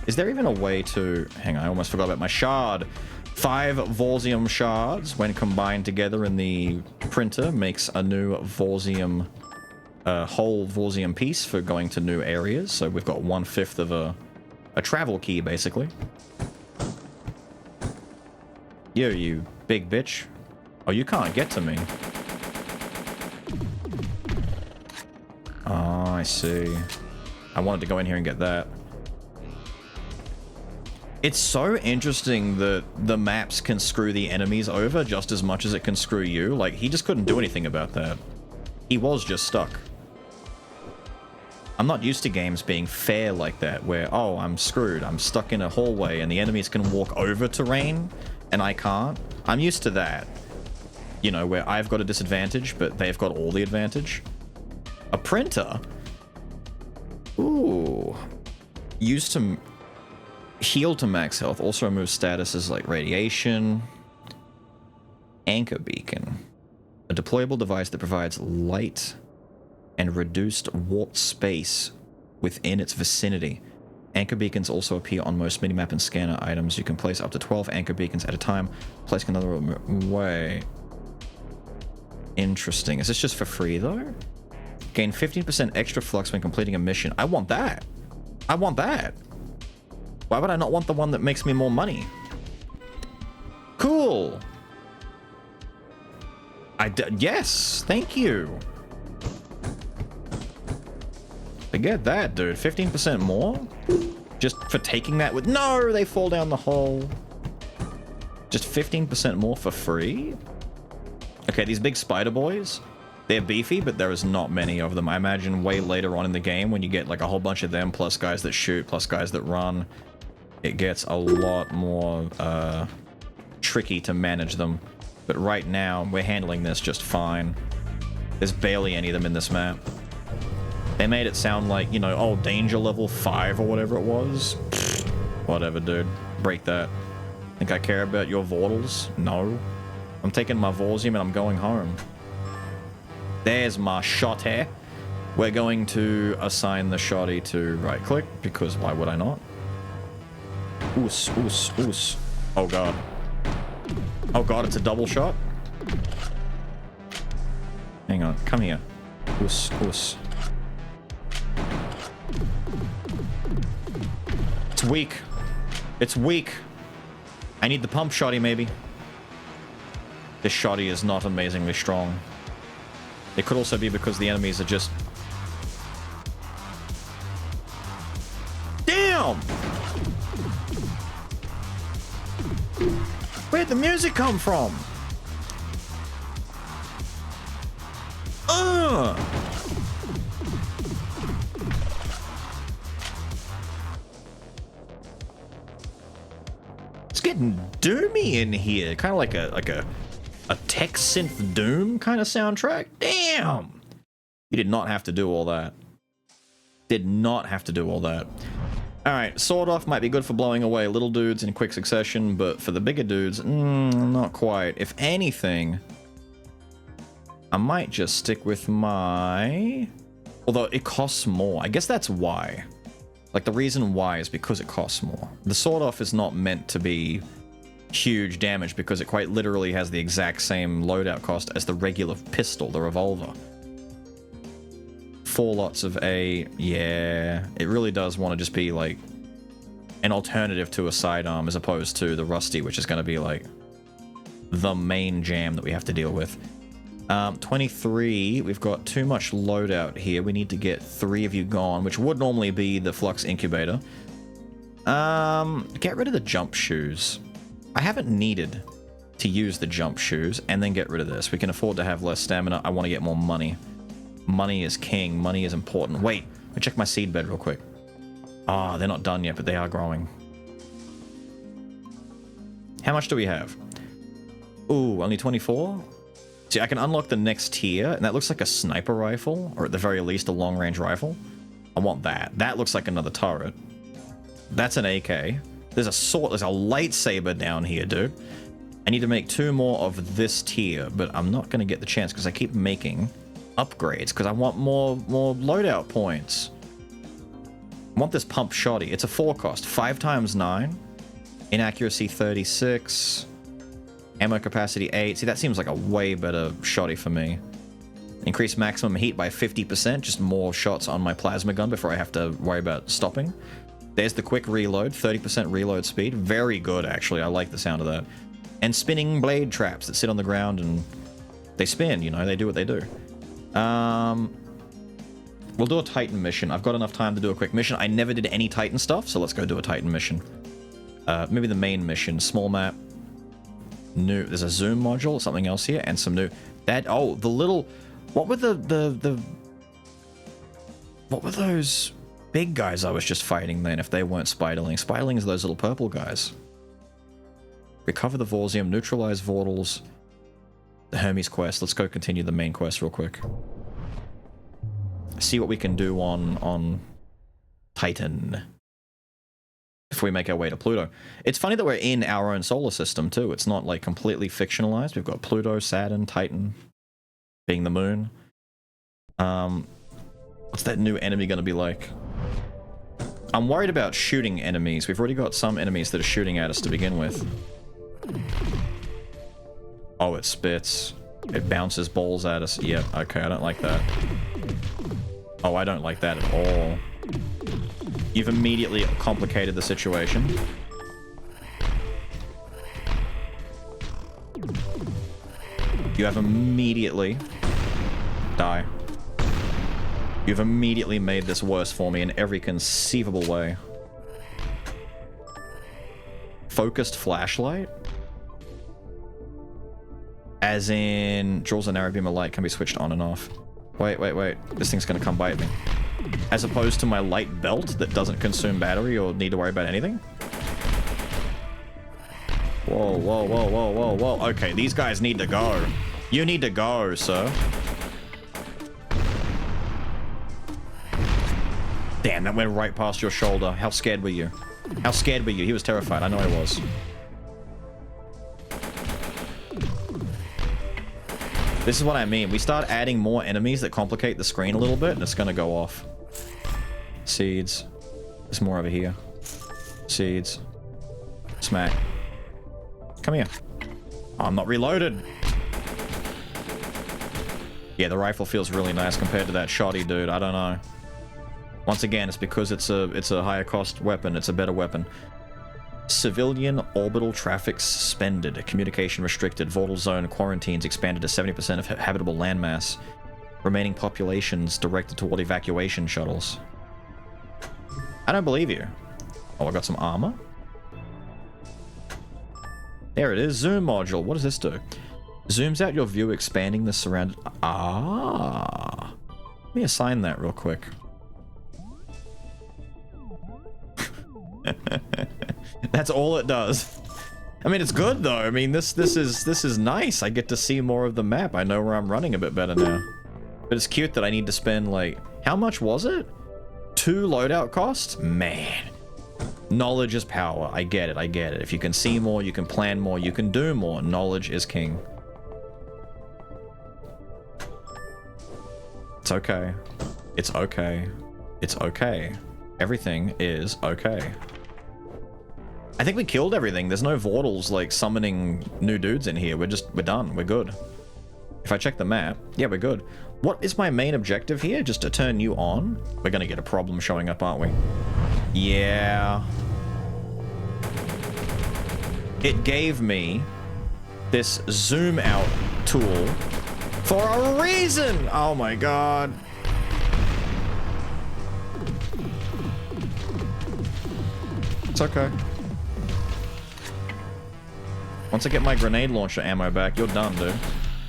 Is there even a way to... Hang on, I almost forgot about my shard. 5 Vortium shards, when combined together in the printer, makes a new Vortium... whole Vortium piece for going to new areas. So we've got 1/5 of a travel key, basically. Yo, you big bitch. Oh, you can't get to me. Oh, I see. I wanted to go in here and get that. It's so interesting that the maps can screw the enemies over just as much as it can screw you. Like, he just couldn't do anything about that. He was just stuck. I'm not used to games being fair like that, where, oh, I'm screwed. I'm stuck in a hallway and the enemies can walk over terrain and I can't. I'm used to that. You know, where I've got a disadvantage, but they've got all the advantage. A printer? Ooh. Used to heal to max health. Also removes statuses like radiation. Anchor beacon. A deployable device that provides light and reduced warped space within its vicinity. Anchor beacons also appear on most minimap and scanner items. You can place up to 12 anchor beacons at a time. Placing another way. Interesting. Is this just for free though? Gain 15% extra flux when completing a mission. I want that. I want that. Why would I not want the one that makes me more money? Cool. Yes, thank you. I get that, dude. 15% more? Just for taking that with... No, they fall down the hole. Just 15% more for free? Okay, these big spider boys, they're beefy, but there is not many of them. I imagine way later on in the game, when you get like a whole bunch of them, plus guys that shoot, plus guys that run, it gets a lot more tricky to manage them. But right now, we're handling this just fine. There's barely any of them in this map. They made it sound like, you know, oh, danger level 5 or whatever it was. Pfft, whatever, dude. Break that. Think I care about your Vortals? No. I'm taking my Vortium and I'm going home. There's my shot here. We're going to assign the shotty to right click, because why would I not? Oos, oos, oos. Oh god. Oh god, it's a double shot? Hang on, come here. Oos, oos. It's weak. It's weak. I need the pump shotty, maybe. This shotty is not amazingly strong. It could also be because the enemies are just... Damn! Where'd the music come from? It's getting doomy in here. Kind of like a tech synth doom kind of soundtrack. Damn! You did not have to do all that. Did not have to do all that. Alright, sword off might be good for blowing away little dudes in quick succession, but for the bigger dudes, not quite. If anything, I might just stick with my... Although it costs more. I guess that's why. Like, the reason why is because it costs more. The sword off is not meant to be huge damage because it quite literally has the exact same loadout cost as the regular pistol, the revolver. 4 lots of A, yeah, it really does want to just be like an alternative to a sidearm as opposed to the rusty, which is going to be like the main jam that we have to deal with. 23, we've got too much loadout here. We need to get 3 of you gone, which would normally be the flux incubator. Get rid of the jump shoes. I haven't needed to use the jump shoes, and then get rid of this. We can afford to have less stamina. I want to get more money. Money is king. Money is important. Wait, let me check my seed bed real quick. Ah, they're not done yet, but they are growing. How much do we have? Ooh, only 24? See, I can unlock the next tier, and that looks like a sniper rifle, or at the very least, a long-range rifle. I want that. That looks like another turret. That's an AK. There's a sword, there's a lightsaber down here, dude. I need to make 2 more of this tier, but I'm not going to get the chance because I keep making upgrades because I want more loadout points. I want this pump shoddy. It's a 4 cost. 5 times 9. Inaccuracy 36. Ammo capacity 8. See, that seems like a way better shoddy for me. Increase maximum heat by 50%. Just more shots on my plasma gun before I have to worry about stopping. There's the quick reload. 30% reload speed. Very good, actually. I like the sound of that. And spinning blade traps that sit on the ground and they spin, you know, they do what they do. We'll do a Titan mission. I've got enough time to do a quick mission. I never did any Titan stuff, so let's go do a Titan mission. Maybe the main mission. Small map. New. There's a zoom module, something else here, and some new... Oh, the little... What were what were those big guys I was just fighting then, if they weren't Spiderlings? Spiderlings are those little purple guys. Recover the Vorzium, neutralize Vortals. The Hermes quest. Let's go continue the main quest real quick. See what we can do on Titan. If we make our way to Pluto. It's funny that we're in our own solar system too. It's not like completely fictionalized. We've got Pluto, Saturn, Titan, being the moon. What's that new enemy gonna be like? I'm worried about shooting enemies. We've already got some enemies that are shooting at us to begin with. Oh, it spits. It bounces balls at us. Yeah, okay, I don't like that. Oh, I don't like that at all. You've immediately complicated the situation. You have immediately... Die. You've immediately made this worse for me in every conceivable way. Focused flashlight? As in, draws a narrow beam of light, can be switched on and off. Wait. This thing's gonna come bite me. As opposed to my light belt that doesn't consume battery or need to worry about anything. Whoa. Okay, these guys need to go. You need to go, sir. Damn, that went right past your shoulder. How scared were you? How scared were you? He was terrified. I know I was. This is what I mean. We start adding more enemies that complicate the screen a little bit, and it's gonna go off. Seeds. There's more over here. Seeds. Smack. Come here. Oh, I'm not reloaded. Yeah, the rifle feels really nice compared to that shoddy dude. I don't know. Once again, it's because it's a higher cost weapon. It's a better weapon. Civilian orbital traffic suspended. Communication restricted. Vortal zone quarantines expanded to 70% of habitable landmass. Remaining populations directed toward evacuation shuttles. I don't believe you. Oh, I got some armor. There it is. Zoom module. What does this do? Zooms out your view, expanding the surround... Ah. Let me assign that real quick. That's all it does. I mean, it's good though. I mean, this is nice. I get to see more of the map. I know where I'm running a bit better now. But it's cute that I need to spend like, how much was it? 2 loadout costs? Man. Knowledge is power. I get it, I get it. If you can see more, you can plan more, you can do more. Knowledge is king. It's okay. It's okay. It's okay. Everything is okay. I think we killed everything. There's no Vortals, like, summoning new dudes in here. We're done. We're good. If I check the map, yeah, we're good. What is my main objective here? Just to turn you on? We're gonna get a problem showing up, aren't we? Yeah. It gave me this zoom out tool for a reason! Oh my god. It's okay. Once I get my grenade launcher ammo back, you're done, dude.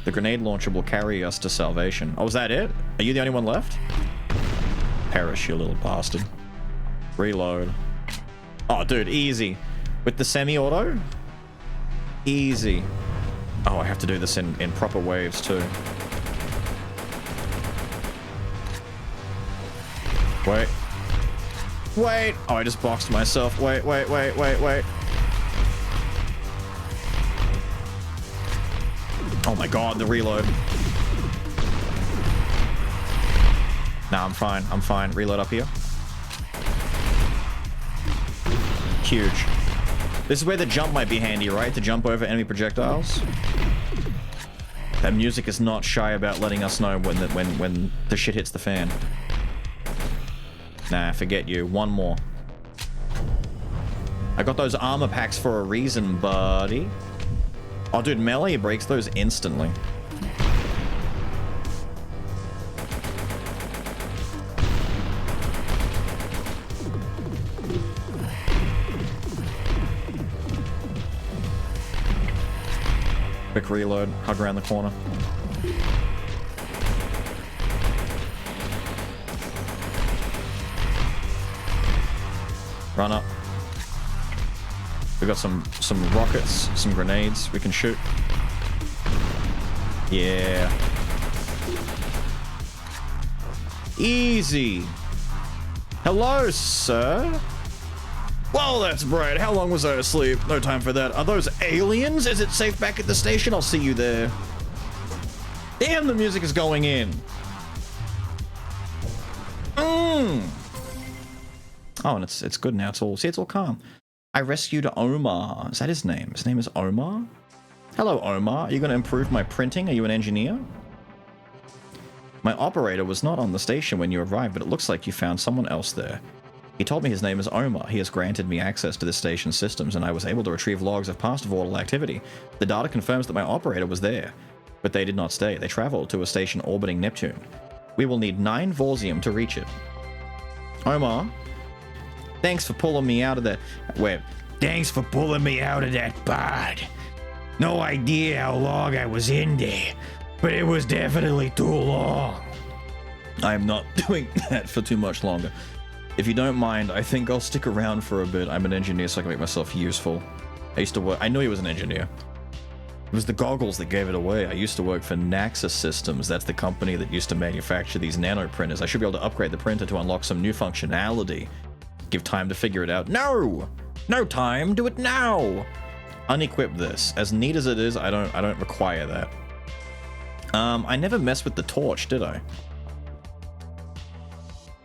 The grenade launcher will carry us to salvation. Oh, is that it? Are you the only one left? Perish, you little bastard. Reload. Oh, dude, easy. With the semi-auto? Easy. Oh, I have to do this in proper waves, too. Wait. Wait! Oh, I just boxed myself. Wait. Oh my god, the reload. Nah, I'm fine. I'm fine. Reload up here. Huge. This is where the jump might be handy, right? To jump over enemy projectiles. That music is not shy about letting us know when the shit hits the fan. Nah, forget you. One more. I got those armor packs for a reason, buddy. Oh, dude, melee breaks those instantly. Quick reload, hug around the corner. Run up. We got some rockets, some grenades we can shoot. Yeah. Easy. Hello, sir. Well, that's bright. How long was I asleep? No time for that. Are those aliens? Is it safe back at the station? I'll see you there. Damn, the music is going in. Oh, and it's good now. It's all calm. I rescued Omar. Is that his name? His name is Omar? Hello, Omar. Are you going to improve my printing? Are you an engineer? My operator was not on the station when you arrived, but it looks like you found someone else there. He told me his name is Omar. He has granted me access to the station's systems, and I was able to retrieve logs of past Vortal activity. The data confirms that my operator was there, but they did not stay. They traveled to a station orbiting Neptune. We will need 9 Vorsium to reach it. Omar, thanks for pulling me out of that... Wait. Thanks for pulling me out of that pod. No idea how long I was in there, but it was definitely too long. I'm not doing that for too much longer. If you don't mind, I think I'll stick around for a bit. I'm an engineer, so I can make myself useful. I used to work... I knew he was an engineer. It was the goggles that gave it away. I used to work for Naxos Systems. That's the company that used to manufacture these nano printers. I should be able to upgrade the printer to unlock some new functionality. Give time to figure it out. No! No time! Do it now! Unequip this. As neat as it is, I don't require that. I never messed with the torch, did I?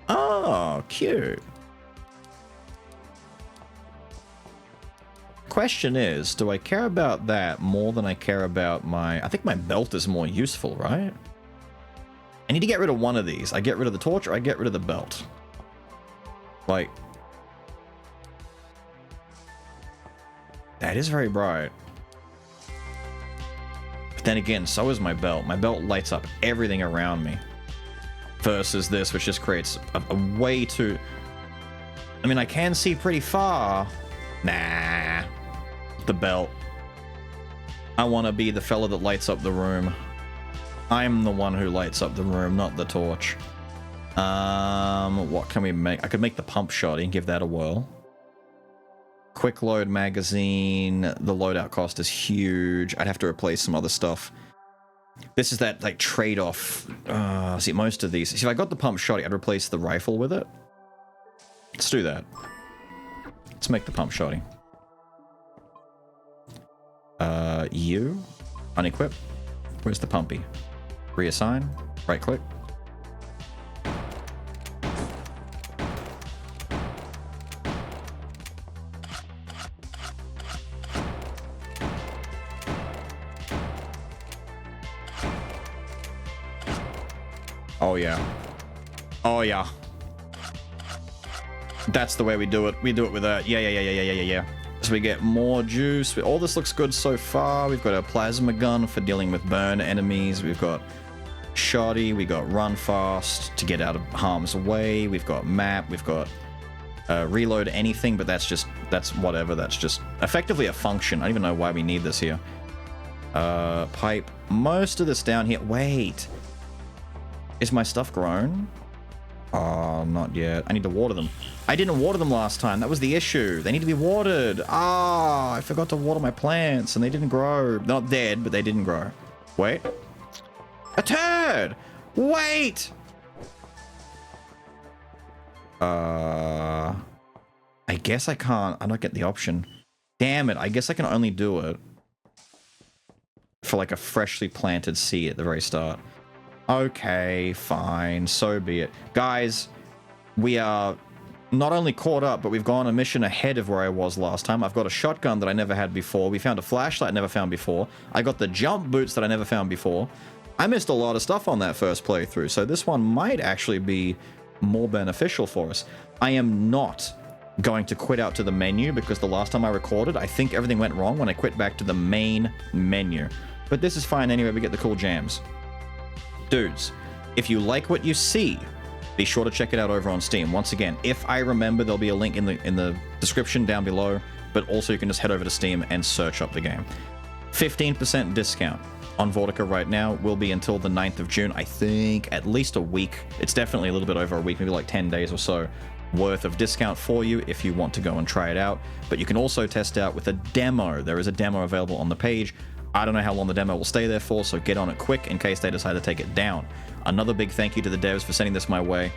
Oh, cute. Question is, do I care about that more than I care about my... I think my belt is more useful, right? I need to get rid of one of these. I get rid of the torch or I get rid of the belt. Like... That is very bright. But then again, so is my belt. My belt lights up everything around me. Versus this, which just creates a way too... I mean, I can see pretty far. Nah. The belt. I want to be the fella that lights up the room. I'm the one who lights up the room, not the torch. What can we make? I could make the pump shot and give that a whirl. Quick load magazine. The loadout cost is huge. I'd have to replace some other stuff. This is that, like, trade-off. See, most of these... See, if I got the pump shot, I'd replace the rifle with it. Let's do that. Let's make the pump shoddy. You. Unequip. Where's the pumpy? Reassign. Right click. Oh yeah. Oh yeah. That's the way we do it. We do it with that. Yeah. So we get more juice. All this looks good so far. We've got a plasma gun for dealing with burn enemies. We've got shoddy. We got run fast to get out of harm's way. We've got map. We've got reload anything, but that's whatever. That's just effectively a function. I don't even know why we need this here. Pipe. Most of this down here. Wait. Is my stuff grown? Oh, not yet. I need to water them. I didn't water them last time. That was the issue. They need to be watered. Ah, I forgot to water my plants and they didn't grow. They're not dead, but they didn't grow. Wait. A turd! Wait! I guess I can't. I don't get the option. Damn it. I guess I can only do it for like a freshly planted seed at the very start. Okay, fine, so be it. Guys, we are not only caught up, but we've gone a mission ahead of where I was last time. I've got a shotgun that I never had before. We found a flashlight I never found before. I got the jump boots that I never found before. I missed a lot of stuff on that first playthrough, so this one might actually be more beneficial for us. I am not going to quit out to the menu because the last time I recorded, I think everything went wrong when I quit back to the main menu. But this is fine anyway, we get the cool jams. Dudes, if you like what you see, be sure to check it out over on Steam. Once again, if I remember, there'll be a link in the description down below, but also you can just head over to Steam and search up the game. 15% discount on Vortica right now will be until the 9th of June. I think at least a week. It's definitely a little bit over a week, maybe like 10 days or so worth of discount for you if you want to go and try it out. But you can also test out with a demo. There is a demo available on the page. I don't know how long the demo will stay there for, so get on it quick in case they decide to take it down. Another big thank you to the devs for sending this my way.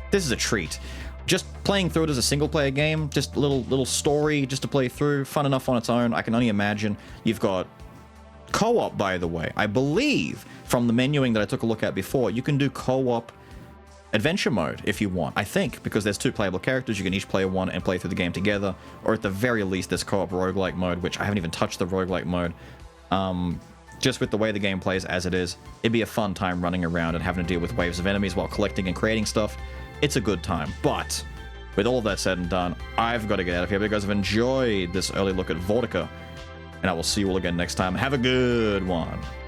This is a treat. Just playing through it as a single-player game, just a little story just to play through, fun enough on its own. I can only imagine. You've got co-op, by the way. I believe from the menuing that I took a look at before, you can do co-op adventure mode if you want. I think, because there's 2 playable characters, you can each play one and play through the game together, or at the very least, there's co-op roguelike mode, which I haven't even touched the roguelike mode. Just with the way the game plays as it is, it'd be a fun time running around and having to deal with waves of enemies while collecting and creating stuff. It's a good time. But with all of that said and done, I've got to get out of here. But you guys have enjoyed this early look at Vortica, and I will see you all again next time. Have a good one.